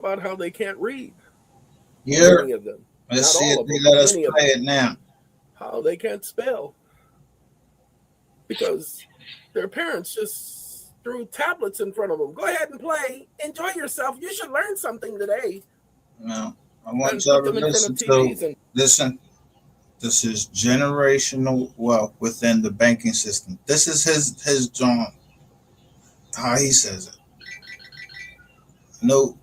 about how they can't read. Here, Many of them, let's not see all if of they them, let but us many of play them, it now. how they can't spell because their parents just threw tablets in front of them. Go ahead and play. Enjoy yourself. You should learn something today. Now, I want And y'all put to them in front of listen to TVs and listen. This is generational wealth within the banking system. This is his John, how he says it. No,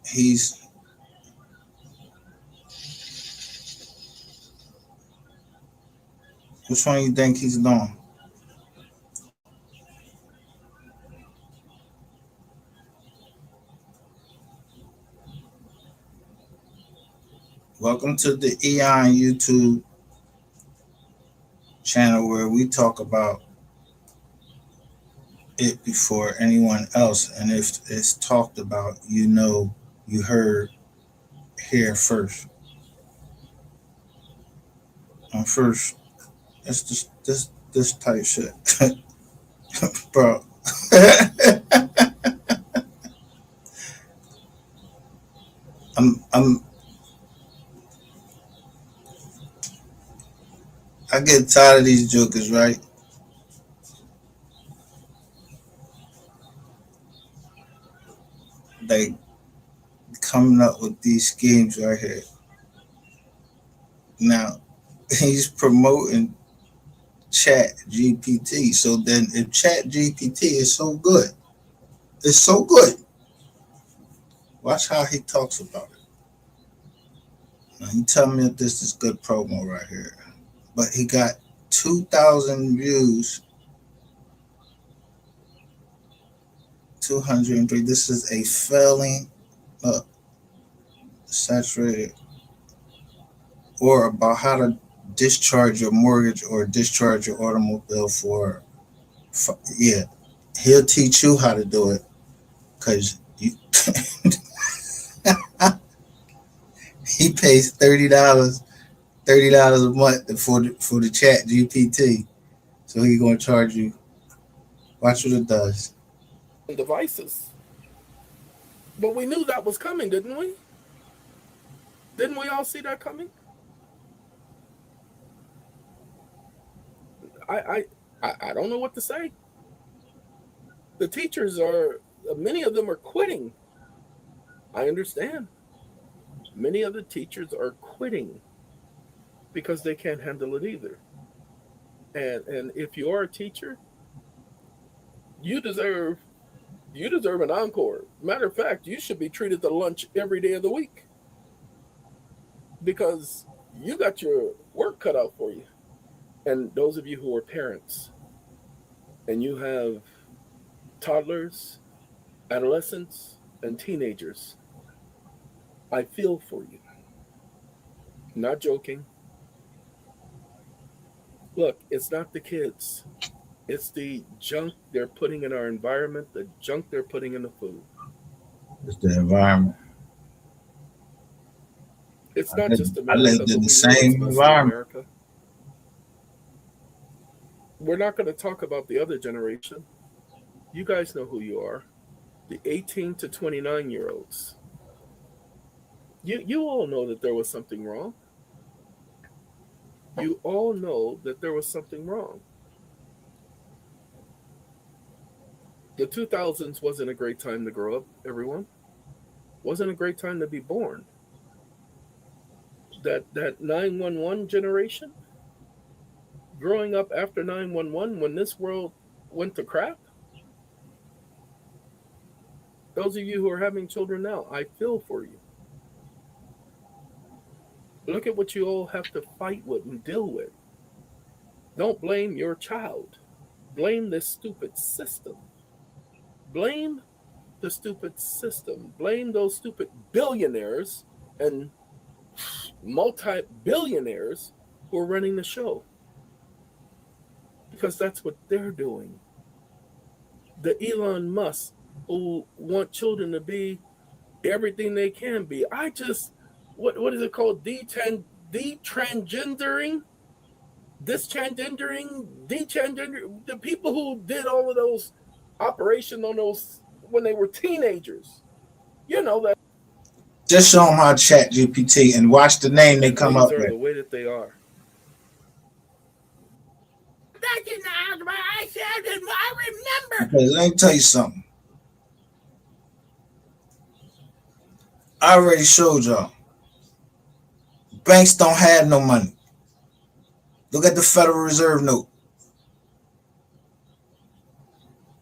he's which one you think he's doing? Welcome to the Eon YouTube channel where we talk about it before anyone else, and if it's talked about, you heard here first. First, it's this type shit, bro. I'm I get tired of these jokers, right? They coming up with these schemes right here. Now he's promoting Chat GPT. So then, if Chat GPT is so good, it's so good. Watch how he talks about it. Now, he tell me if this is good promo right here. But he got 2,000 views, 203. This is a failing, uh, saturated, or about how to discharge your mortgage or discharge your automobile yeah. He'll teach you how to do it because you he pays $30 a month for the Chat GPT. So he gonna charge you. Watch what it does. devices. But we knew that was coming, didn't we? Didn't we all see that coming? I I I don't know what to say. The teachers are many of them are quitting. I understand. Many of the teachers are quitting because they can't handle it either. And if you are a teacher, you deserve you deserve an encore. Matter of fact, you should be treated to lunch every day of the week because you got your work cut out for you. And those of you who are parents and you have toddlers, adolescents, and teenagers, I feel for you. Not joking. Look, it's not the kids. It's the junk they're putting in our environment, the junk they're putting in the food. It's the environment. It's not just I America, lived in but the we know it's same mostly environment. America. We're not going to talk about the other generation. You guys know who you are. The 18 to 29-year olds. You all know that there was something wrong. You all know that there was something wrong. The 2000s wasn't a great time to grow up, everyone. Wasn't a great time to be born. That 911 generation, growing up after 911 when this world went to crap, those of you who are having children now, I feel for you. Look at what you all have to fight with and deal with. Don't blame your child. Blame this stupid system. Blame the stupid system. Blame those stupid billionaires and multi billionaires who are running the show because that's what they're doing. The Elon Musk who want children to be everything they can be. What is it called? Detransgendering? Detransgendering? The people who did all of those operation on those when they were teenagers. You know that. Just show them how Chat GPT and watch the name they And come things up are with. the way that they are. That's in the algebra. I said, I remember. Okay, let me tell you something. I already showed y'all. Banks don't have no money. Look at the Federal Reserve note.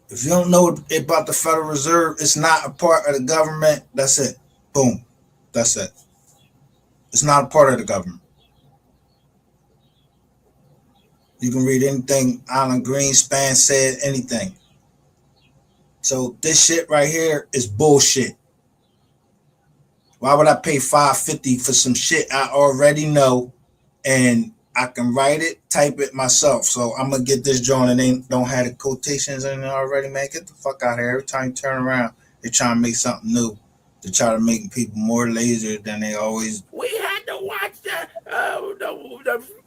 If you don't know about the Federal Reserve, it's not a part of the government. That's it. Boom. That's it. It's not a part of the government. You can read anything Alan Greenspan said, anything. So this shit right here is bullshit. Why would I pay $5.50 for some shit I already know and I can write it, type it myself? So I'm gonna get this joint and they don't have the quotations in it already, man. Get the fuck out of here. Every time you turn around, they're trying to make something new. To try to make people more lazy than they always. We had to watch the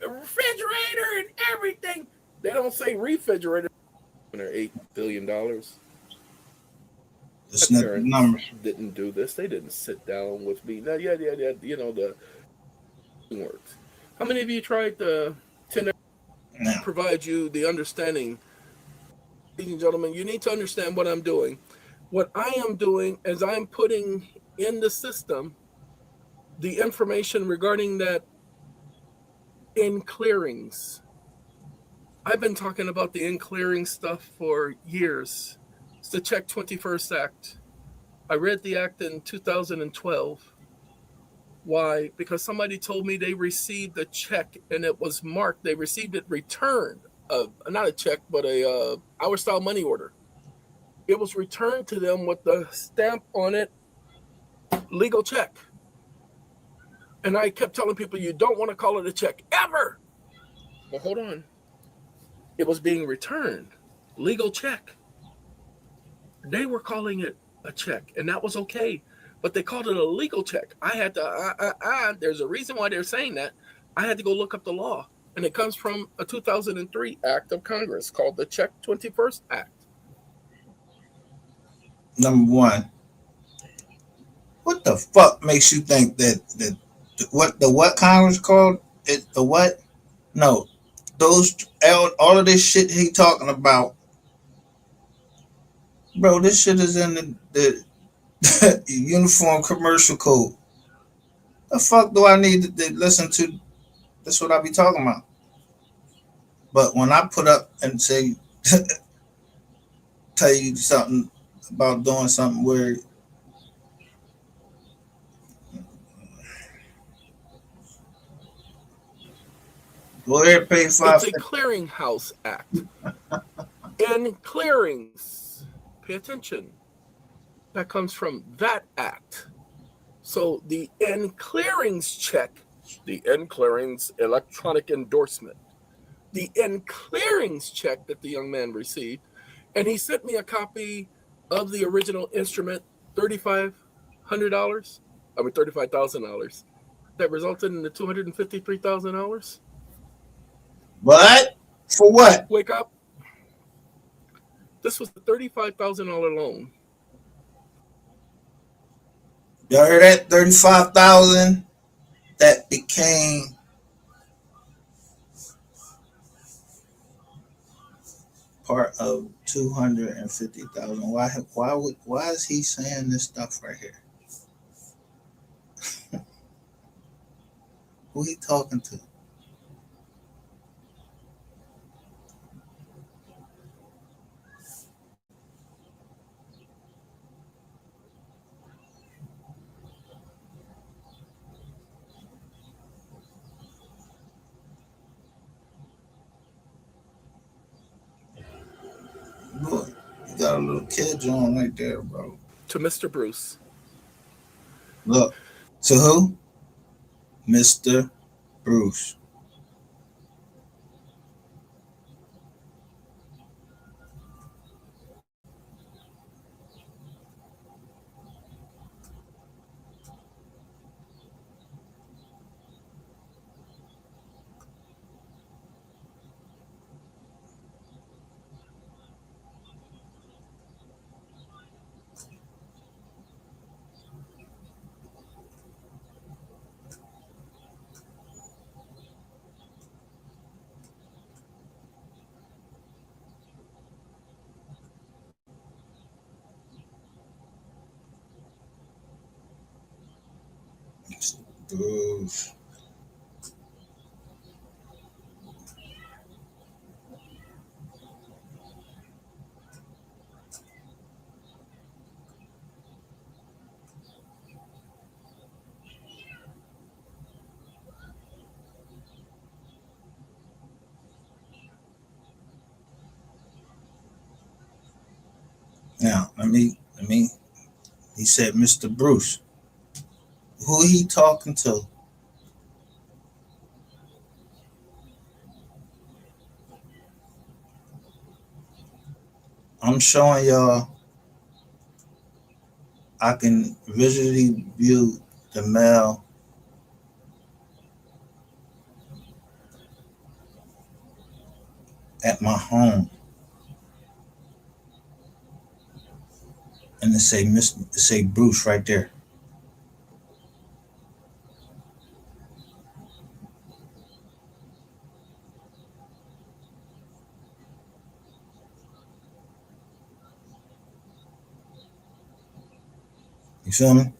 refrigerator and everything. They don't say refrigerator. They're $8 billion. It's My not the parents numbers. didn't do this. They didn't sit down with me. Yeah, you know the works. How many of you tried to Now, provide you the understanding? Ladies and gentlemen, you need to understand what I'm doing. What I am doing is I'm putting in the system the information regarding that in clearings. I've been talking about the in clearing stuff for years. It's the Check 21st Act. I read the act in 2012. Why? Because somebody told me they received a check and it was marked. They received it returned. Not a check, but a our style money order. It was returned to them with the stamp on it, legal check. And I kept telling people, you don't want to call it a check ever. Well, hold on. It was being returned, legal check. They were calling it a check, and that was okay. But they called it a legal check. I had to, there's a reason why they're saying that. I had to go look up the law. And it comes from a 2003 act of Congress called the Check 21st Act. number one, what the fuck makes you think that what Congress called it the what? No, those all of this shit he talking about, bro. This shit is in the Uniform Commercial Code. The fuck do I need to listen to? That's what I be talking about. But when I put up and say, tell you something about doing something where go ahead pay It's five. a clearinghouse act. And clearings, pay attention, that comes from that act. So the N clearings check, the N clearings electronic endorsement, the N clearings check that the young man received, and he sent me a copy of the original instrument, $3,500. I mean $35,000. That resulted in the $253,000. What? For what? Wake up! This was a $35,000 loan. Y'all heard that? 35,000 that became part of 250,000. Why is he saying this stuff right here? Who he talking to? Look, you got a little kid on right there, bro. To Mr. Bruce. Look. To who? Mr. Bruce. Bruce. Now, he said, Mr. Bruce. Who he talking to? I'm showing y'all I can visually view the mail at my home. And it say Bruce right there. You feel me?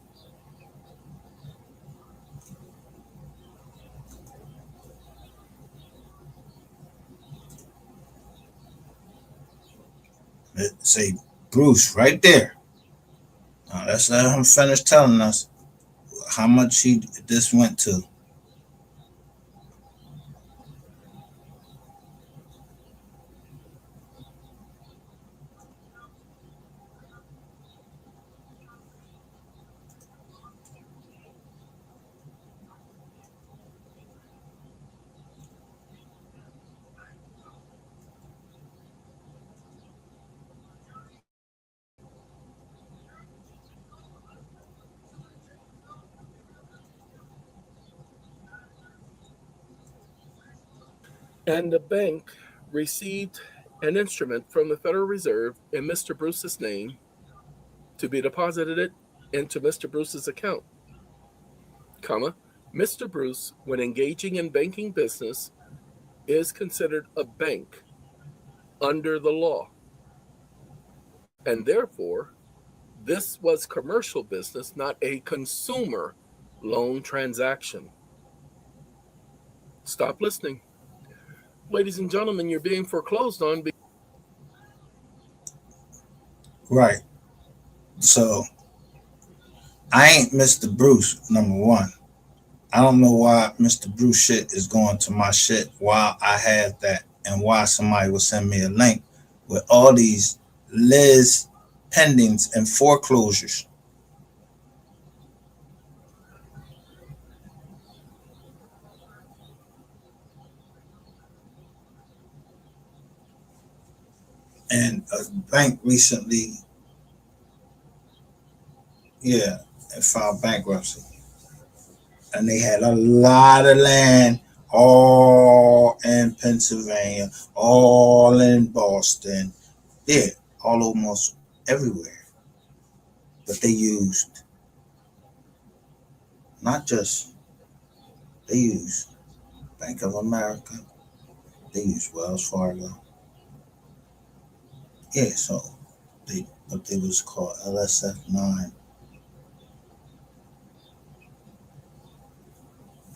It say Bruce right there. Now let's let him finish telling us how much this went to. And the bank received an instrument from the Federal Reserve in Mr. Bruce's name to be deposited into Mr. Bruce's account, comma, Mr. Bruce, when engaging in banking business, is considered a bank under the law. And therefore, this was commercial business, not a consumer loan transaction. Stop listening. Ladies and gentlemen, you're being foreclosed on. Right. So I ain't Mr. Bruce, number one. I don't know why Mr. Bruce shit is going to my shit while I have that, and why somebody will send me a link with all these Liz pendings and foreclosures. And a bank recently, filed bankruptcy. And they had a lot of land all in Pennsylvania, all in Boston, all almost everywhere. But they used they used Bank of America, they used Wells Fargo. So what they was called LSF9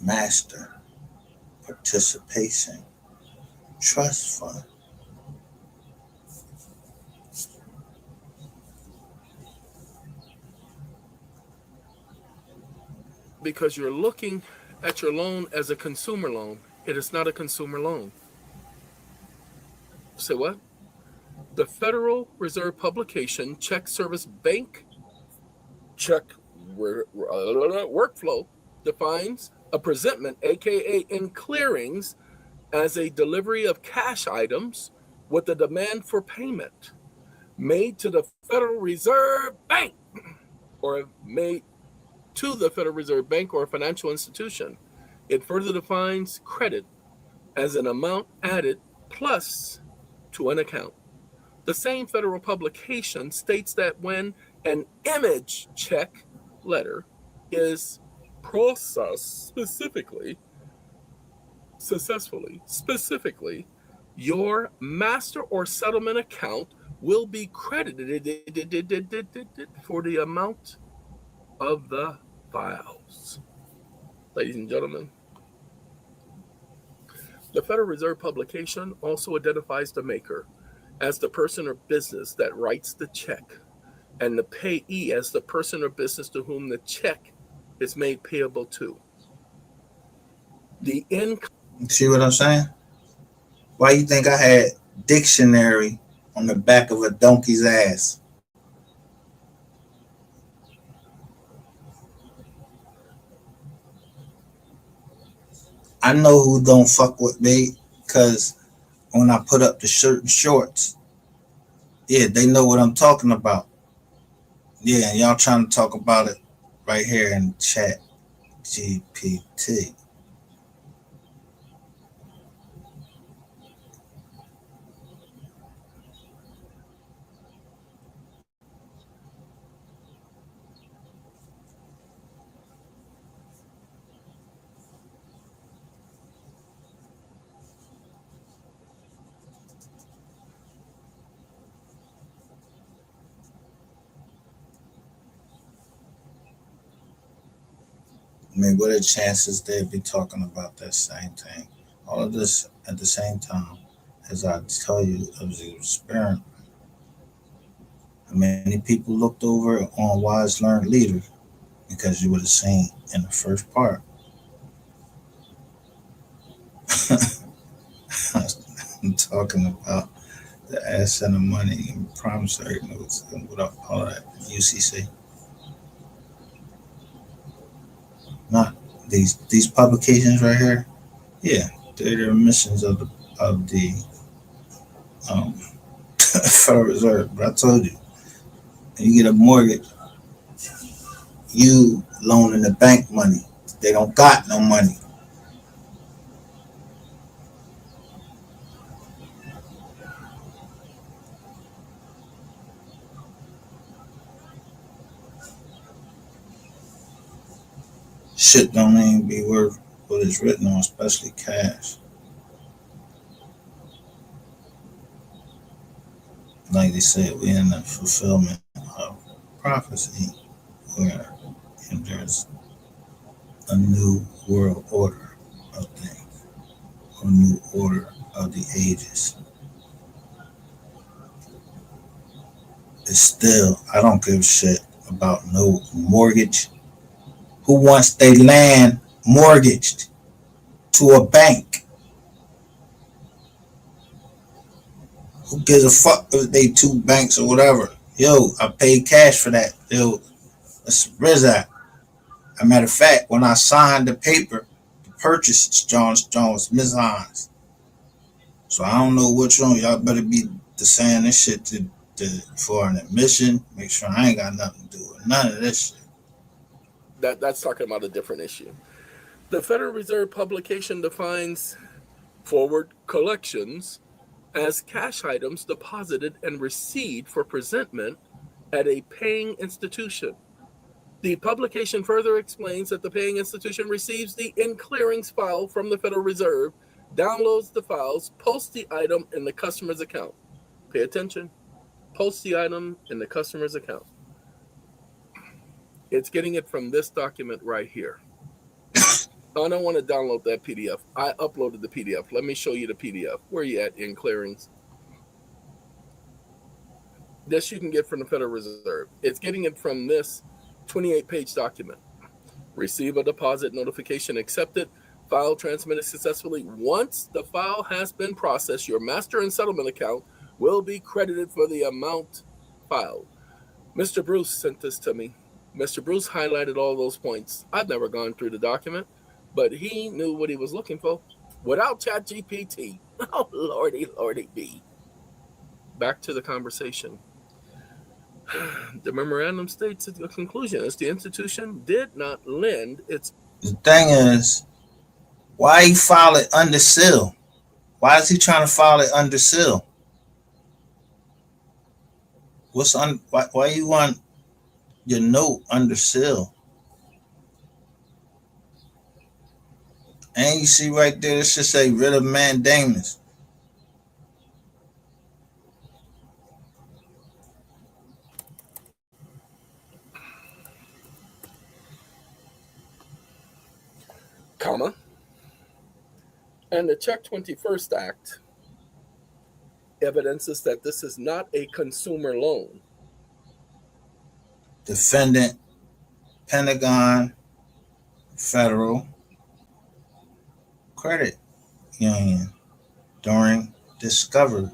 Master Participation Trust Fund. Because you're looking at your loan as a consumer loan. It is not a consumer loan. Say what? The Federal Reserve publication Check Service Bank Check Workflow defines a presentment, aka in clearings, as a delivery of cash items with a demand for payment made to the Federal Reserve Bank or made to the Federal Reserve Bank or a financial institution. It further defines credit as an amount added plus to an account. The same federal publication states that when an image check letter is processed specifically, your master or settlement account will be credited for the amount of the files. Ladies and gentlemen, the Federal Reserve publication also identifies the maker as the person or business that writes the check, and the payee as the person or business to whom the check is made payable to. The income. See what I'm saying? Why you think I had dictionary on the back of a donkey's ass? I know who don't fuck with me because when I put up the shirt and shorts, yeah, they know what I'm talking about. Yeah, and y'all trying to talk about it right here in chat GPT. I mean, what are the chances they'd be talking about that same thing? All of this at the same time, as I tell you, it was an experiment. Many people looked over on Wise Learned Leader because you would have seen in the first part. I'm talking about the asset of money and promissory notes and what all that UCC. Not these publications right here. Yeah, they're the emissions of the um, Federal Reserve. But I told you, when you get a mortgage, you loaning the bank money. They don't got no money. Shit don't even be worth what it's written on, especially cash. Like they said, we in the fulfillment of prophecy where there's a new world order of things, a new order of the ages. It's still, I don't give a shit about no mortgage. Who wants their land mortgaged to a bank? Who gives a fuck if they two banks or whatever? Yo, I paid cash for that. Yo, that's RZA. As a matter of fact, when I signed the paper to purchase Jones Mizans. So I don't know which one. Y'all better be saying this shit for an admission. Make sure I ain't got nothing to do with none of this shit. That's talking about a different issue. The Federal Reserve publication defines forward collections as cash items deposited and received for presentment at a paying institution. The publication further explains that the paying institution receives the in clearings file from the Federal Reserve, downloads the files, posts the item in the customer's account. Pay attention. Post the item in the customer's account. It's getting it from this document right here. I don't want to download that PDF. I uploaded the PDF. Let me show you the PDF. Where are you at in clearings? This you can get from the Federal Reserve. It's getting it from this 28-page document. Receive a deposit notification accepted. File transmitted successfully. Once the file has been processed, your master and settlement account will be credited for the amount filed. Mr. Bruce sent this to me. Mr. Bruce highlighted all those points. I've never gone through the document, but he knew what he was looking for without ChatGPT. Oh, lordy, lordy be. Back to the conversation. The memorandum states the conclusion is the institution did not lend its. The thing is, why he file it under seal? Why is he trying to file it under seal? Why you want your note under seal? And you see right there, it should say writ of mandamus. comma, and the Check 21st Act evidences that this is not a consumer loan. Defendant, Pentagon Federal Credit Union during discovery.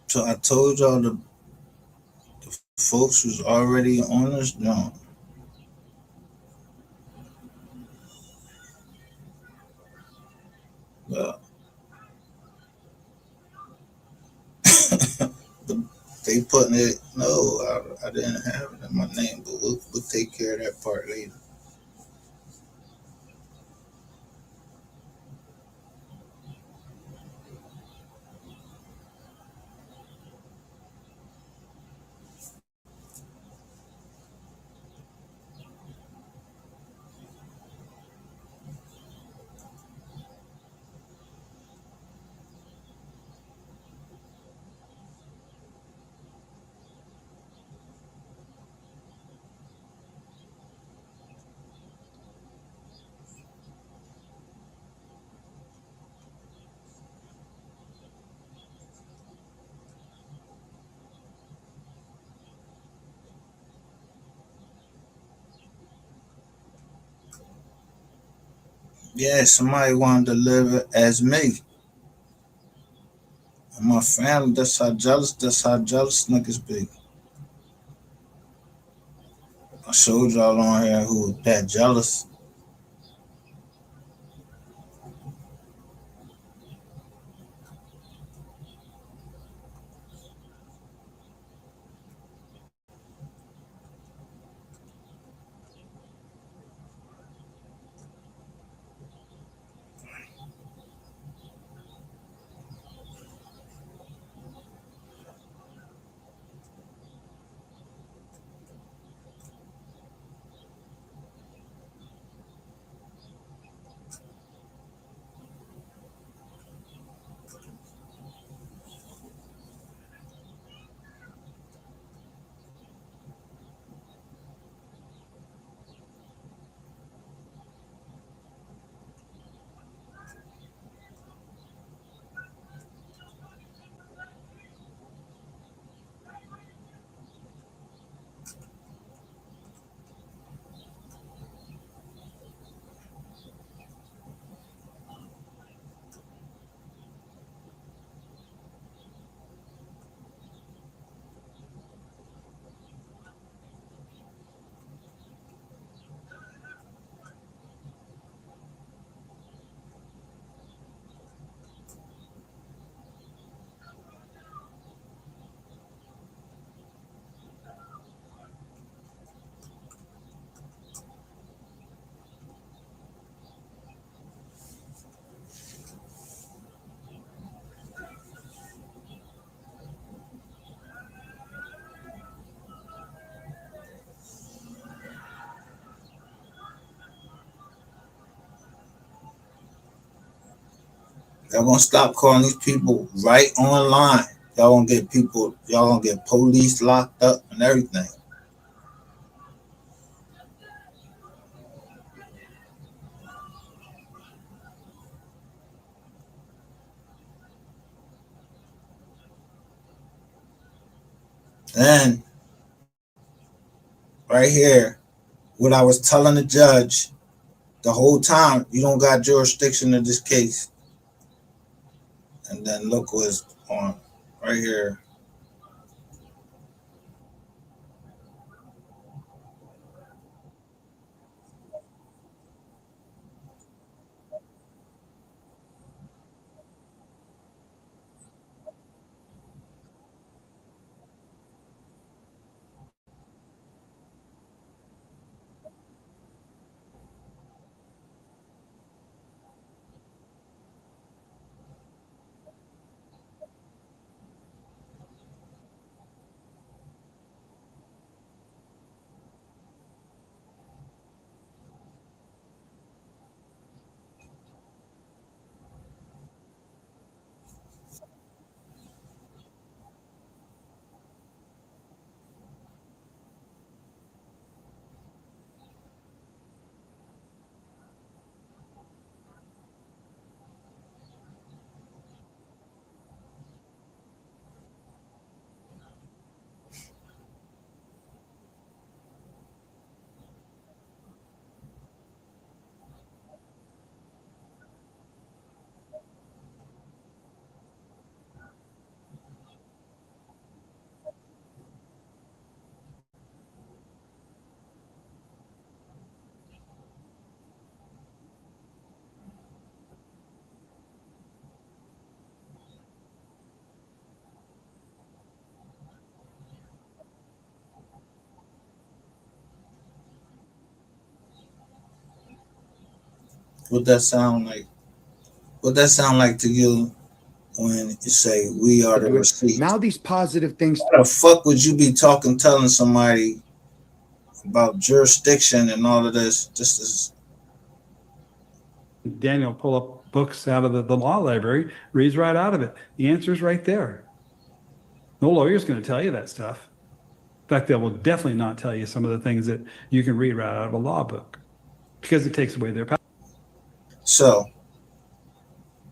So I told y'all the folks was already on this joint. Well, they putting it. No, I didn't have it in my name, but we'll take care of that part later. Yeah, somebody wanted to live as me. And my family, that's how jealous niggas be. I showed y'all on here who that jealous. Y'all gonna stop calling these people right online. Y'all gonna get police locked up and everything. Then right here, what I was telling the judge the whole time, you don't got jurisdiction in this case. And then look what's on right here. What that sound like? What that sound like to you when you say we are the receipt? Now these positive things. Why the fuck would you be telling somebody about jurisdiction and all of this? Just as Daniel pull up books out of the law library, reads right out of it. The answer is right there. No lawyer's going to tell you that stuff. In fact, they will definitely not tell you some of the things that you can read right out of a law book because it takes away their power. so.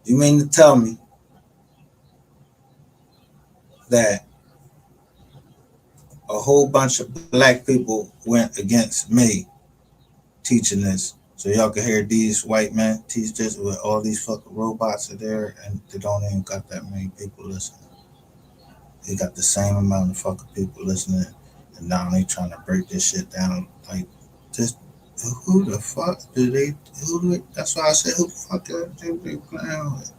You mean to tell me that a whole bunch of black people went against me teaching this, so y'all can hear these white men teach this with all these fucking robots are there, and they don't even got that many people listening. They got the same amount of fucking people listening, and now they trying to break this shit down like this. Who the fuck do they? That's why I said, who the fuck are they playing with?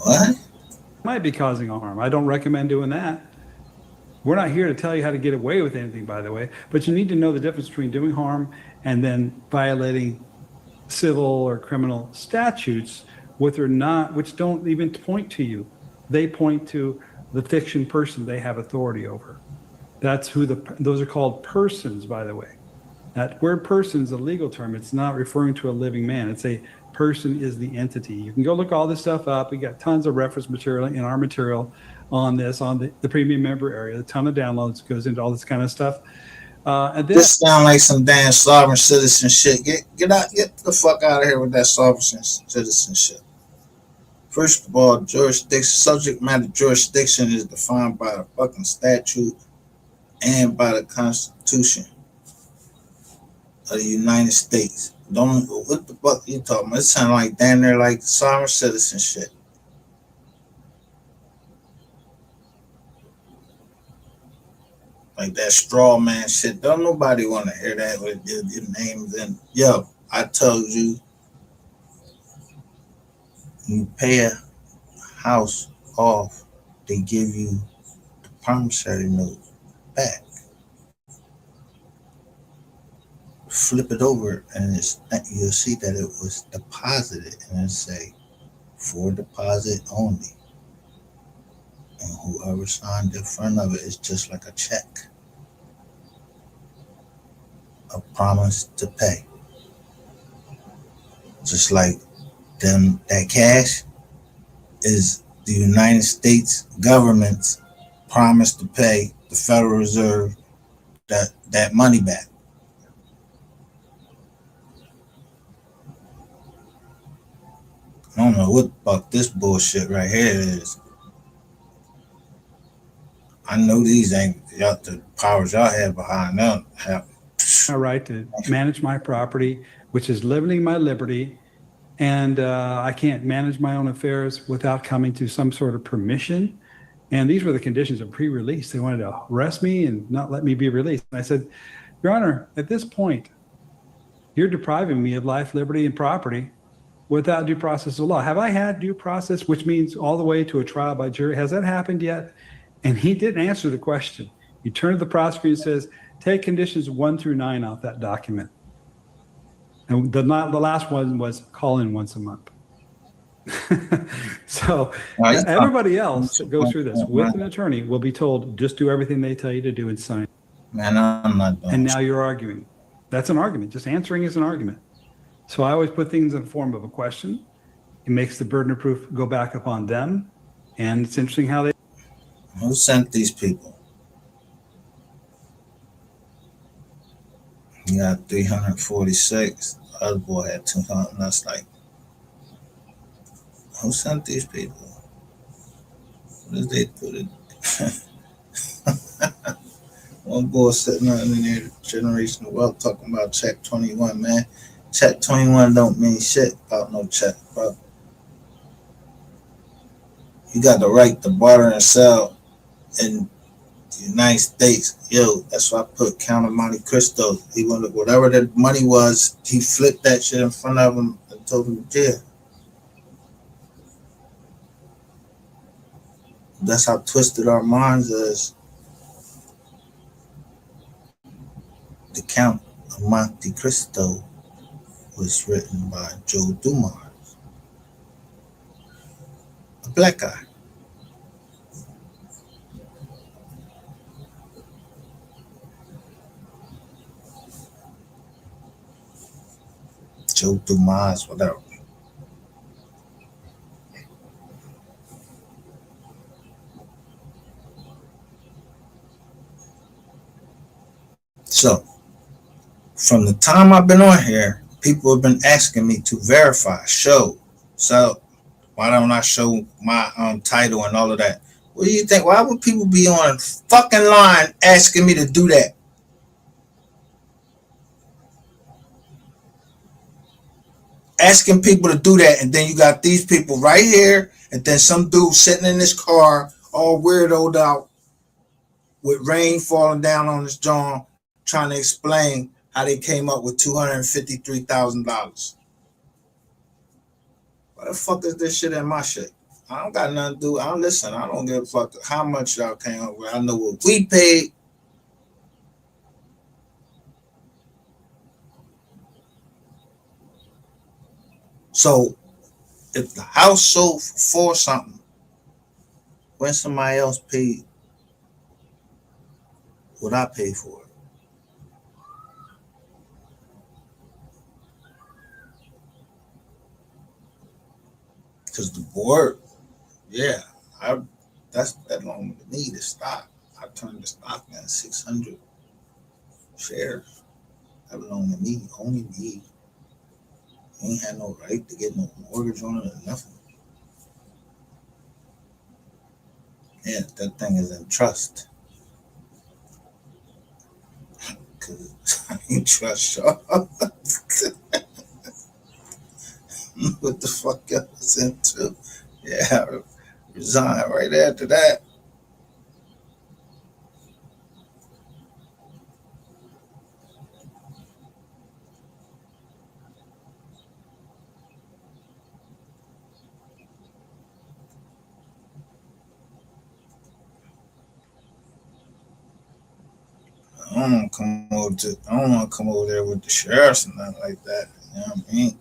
What? Might be causing harm. I don't recommend doing that. We're not here to tell you how to get away with anything, by the way, but you need to know the difference between doing harm and then violating civil or criminal statutes, which don't even point to you. They point to the fiction person they have authority over. That's who those are called persons, by the way. That word person is a legal term. It's not referring to a living man. It's a person is the entity. You can go look all this stuff up. We got tons of reference material in our material on this, on the premium member area. A ton of downloads goes into all this kind of stuff. And then, this sound like some damn sovereign citizen shit. Get the fuck out of here with that sovereign citizen shit. First of all, subject matter jurisdiction is defined by the fucking statute and by the Constitution of the United States. Don't what the fuck you talking about? It sound like damn near like sovereign citizen shit. Like that straw man shit. Don't nobody want to hear that with your names and yo. I told you, you pay a house off, they give you the promissory note back. Flip it over and you'll see that it was deposited and it say for deposit only. And whoever signed in front of it is just like a check, a promise to pay. Just like them, that cash is the United States government's promise to pay the Federal Reserve that money back. I don't know what about this bullshit right here is. I know these ain't y'all, the powers y'all have behind them have. My right to manage my property, which is limiting my liberty, and I can't manage my own affairs without coming to some sort of permission. And these were the conditions of pre-release. They wanted to arrest me and not let me be released. And I said, Your Honor, at this point, you're depriving me of life, liberty, and property without due process of law. Have I had due process, which means all the way to a trial by jury? Has that happened yet? And he didn't answer the question. He turned to the prosecutor and says, take conditions 1 through 9 off that document. And the last one was call in once a month. So everybody else that goes through this with an attorney will be told, just do everything they tell you to do and sign. Man, I'm not doing. And now you're arguing. That's an argument. Just answering is an argument. So I always put things in the form of a question. It makes the burden of proof go back upon them. And it's interesting how they. Who sent these people? You got 346. The other boy had 200. That's like, who sent these people? What did they put it? One boy sitting out in there, generational wealth, talking about check 21, man. Check 21 don't mean shit about no check, bro. You got the right to barter and sell in the United States. Yo, that's why I put Count of Monte Cristo. He wanted whatever the money was, he flipped that shit in front of him and told him to jail. That's how twisted our minds is. The Count of Monte Cristo was written by Joe Dumars, a black guy. Joe Dumars, whatever. So, from the time I've been on here, people have been asking me to verify, show. So, why don't I show my title and all of that? What do you think? Why would people be on fucking line asking me to do that? Asking people to do that, and then you got these people right here, and then some dude sitting in his car, all weirdoed out, with rain falling down on his jaw, trying to explain how they came up with $253,000. Why the fuck is this shit in my shit? I don't got nothing to do. I don't listen. I don't give a fuck how much y'all came up with. I know what we paid. So if the house sold for something, when somebody else paid what I paid for it. Because the board, yeah, that's that long to me, the stock. I turned the stock in 600 shares. That belonged to me, only me. Ain't had no right to get no mortgage on it or nothing. Yeah, that thing is in trust. Cause I ain't trust y'all. What the fuck I was into? Yeah, I resigned right after that. I don't want to come over there with the sheriffs and nothing like that. You know what I mean?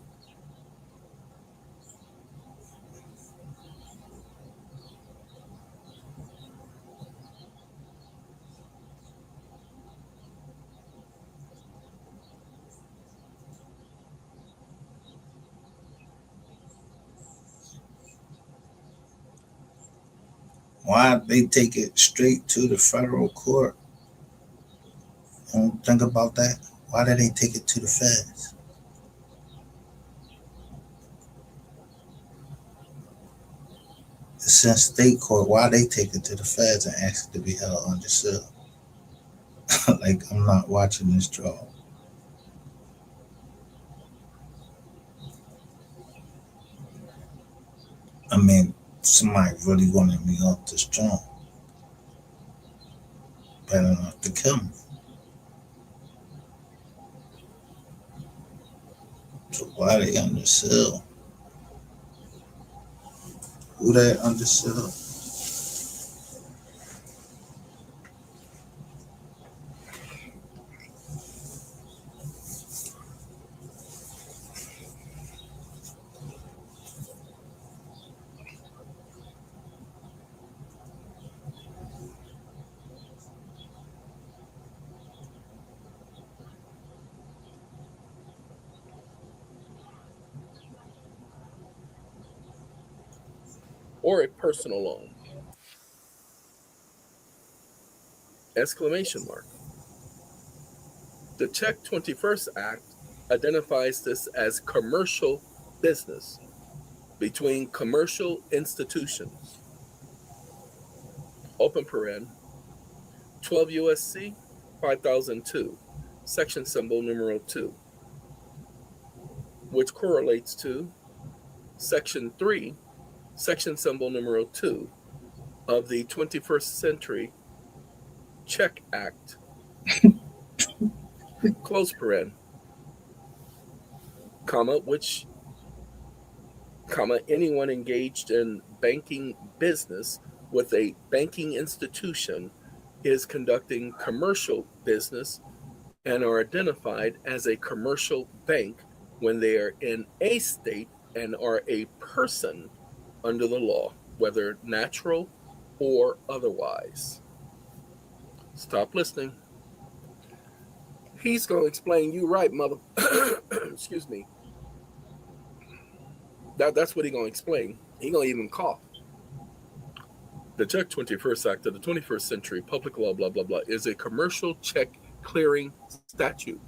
Why they take it straight to the federal court? Don't think about that. Why did they take it to the feds? It's in state court. Why they take it to the feds and ask it to be held under seal? Like I'm not watching this draw. I mean, somebody really wanted me off the strong. Better not to kill me. So why they under seal? Who they under seal? or a personal loan. Exclamation mark. The Check 21st Act identifies this as commercial business between commercial institutions. Open paren, 12 USC 5002, section symbol numeral 2, which correlates to section 3, section symbol numeral 2 of the 21st Century Check Act, close paren, comma, which, comma, anyone engaged in banking business with a banking institution is conducting commercial business and are identified as a commercial bank when they are in a state and are a person under the law, whether natural or otherwise. Stop listening. He's going to explain you right, mother. Excuse me. That's what he's going to explain. He going to even cough. The Check 21st Act of the 21st Century Public Law, blah, blah, blah, is a commercial check clearing statute.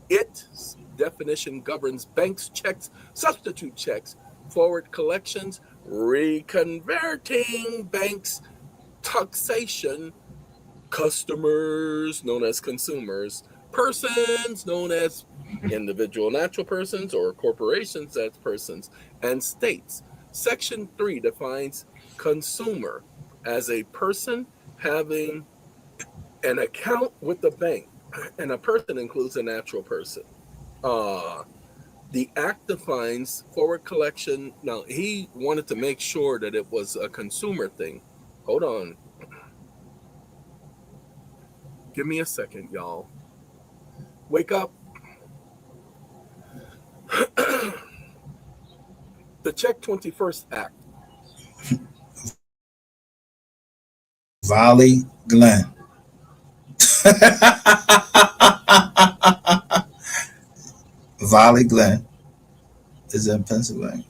Its definition governs banks, checks, substitute checks, forward collections, reconverting banks, taxation, customers known as consumers, persons known as individual natural persons or corporations as persons, and states. Section 3 defines consumer as a person having an account with the bank, and a person includes a natural person. The act defines forward collection. Now, he wanted to make sure that it was a consumer thing. Hold on. Give me a second, y'all. Wake up. The Check 21st Act. Valley Glen. Valley Glen is in Pennsylvania.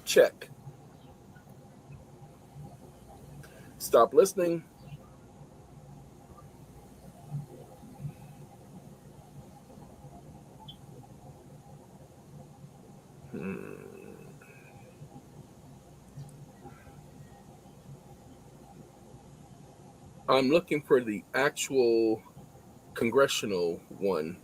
Check. Stop listening. I'm looking for the actual congressional one.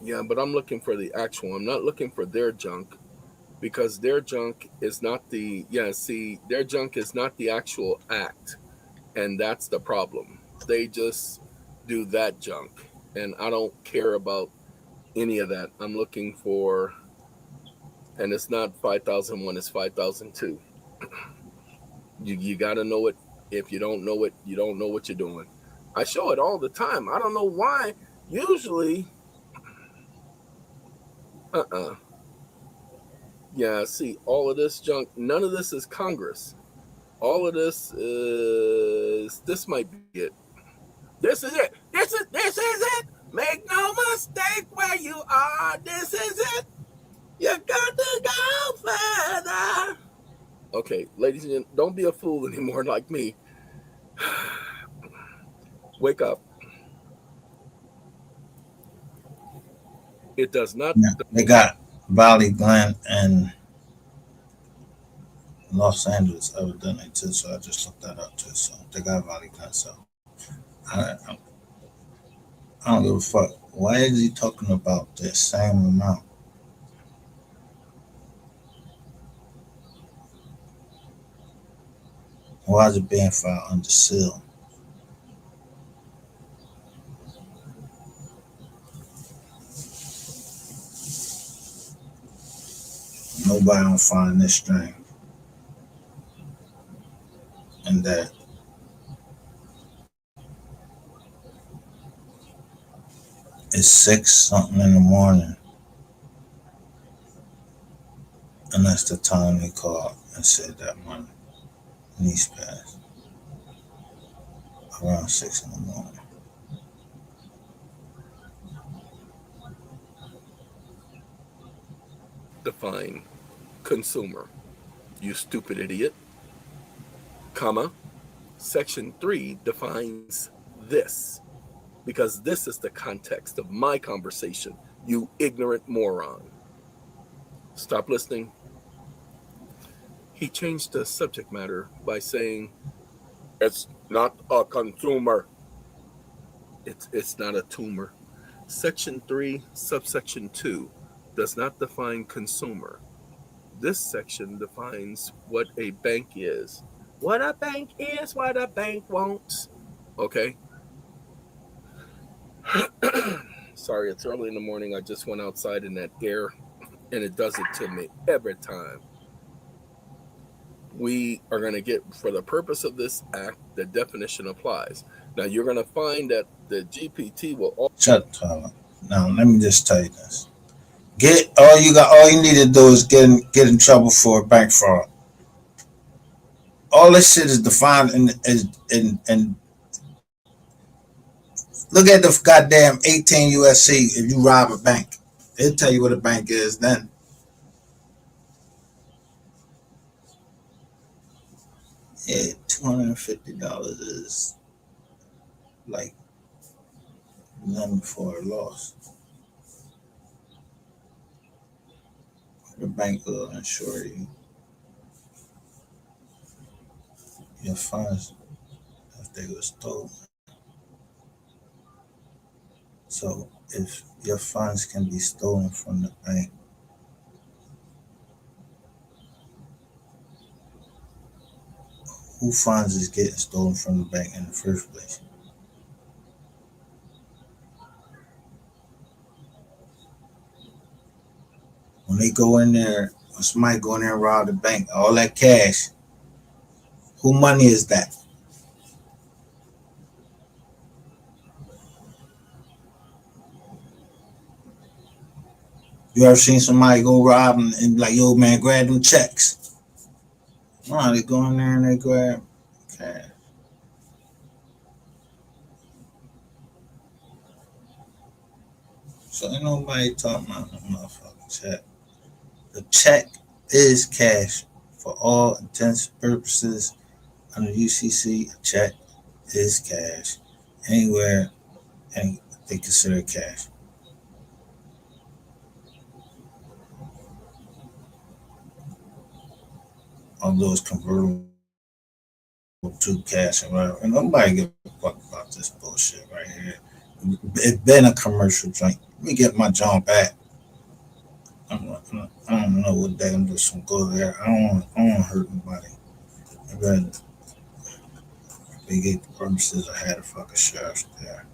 Yeah, but I'm looking for the actual. I'm not looking for their junk, because their junk is not the, their junk is not the actual act. And that's the problem. They just do that junk. And I don't care about any of that. I'm looking for, and it's not 5001, it's 5002. You got to know it. If you don't know it, you don't know what you're doing. I show it all the time. I don't know why. Usually, Yeah, see, all of this junk, none of this is Congress. All of this might be it. This is it. This is it. Make no mistake where you are. This is it. You got to go further. Okay, ladies and gentlemen, don't be a fool anymore like me. Wake up. It does not. Yeah, they got Valley Glen and Los Angeles evidently too. So I just looked that up too. So they got Valley Glen. So I, I, I don't give a fuck. Why is he talking about the same amount? Why is it being filed under seal? Nobody don't find this string. And that it's 6 something in the morning. And that's the time they called and said that my niece passed. Around 6 in the morning. Define consumer. You stupid idiot. Comma. Section 3 defines this. Because this is the context of my conversation, you ignorant moron. Stop listening. He changed the subject matter by saying, it's not a consumer. It's not a tumor. Section 3, subsection 2 does not define consumer. This section defines what a bank is. What a bank is, what a bank wants. Okay? Sorry, it's early in the morning. I just went outside in that air, and it does it to me every time. We are going to get, for the purpose of this act, the definition applies. Now, you're going to find that the GPT will... Shut up. Now, let me just tell you this. All you need to do is get in trouble for bank fraud. All this shit is defined in look at the goddamn 18 USC. If you rob a bank, it'll tell you what a bank is then. Yeah, $250 is like nothing for a loss. The bank will insure you your funds if they were stolen. So if your funds can be stolen from the bank, who funds is getting stolen from the bank in the first place? When they go in there, when somebody go in there and rob the bank, all that cash, who money is that? You ever seen somebody go rob and like, yo, man, grab them checks? No, they go in there and they grab cash. So ain't nobody talking about no motherfucking check. The check is cash for all intents and purposes. Under UCC, a check is cash. Anywhere, and they consider it cash. Although it's convertible to cash and whatever. And nobody give a fuck about this bullshit right here. It's been a commercial joint. Let me get my John back. I don't know what day I'm just gonna go there. I don't want to hurt nobody. But they get the purposes I had a fucking sheriff there.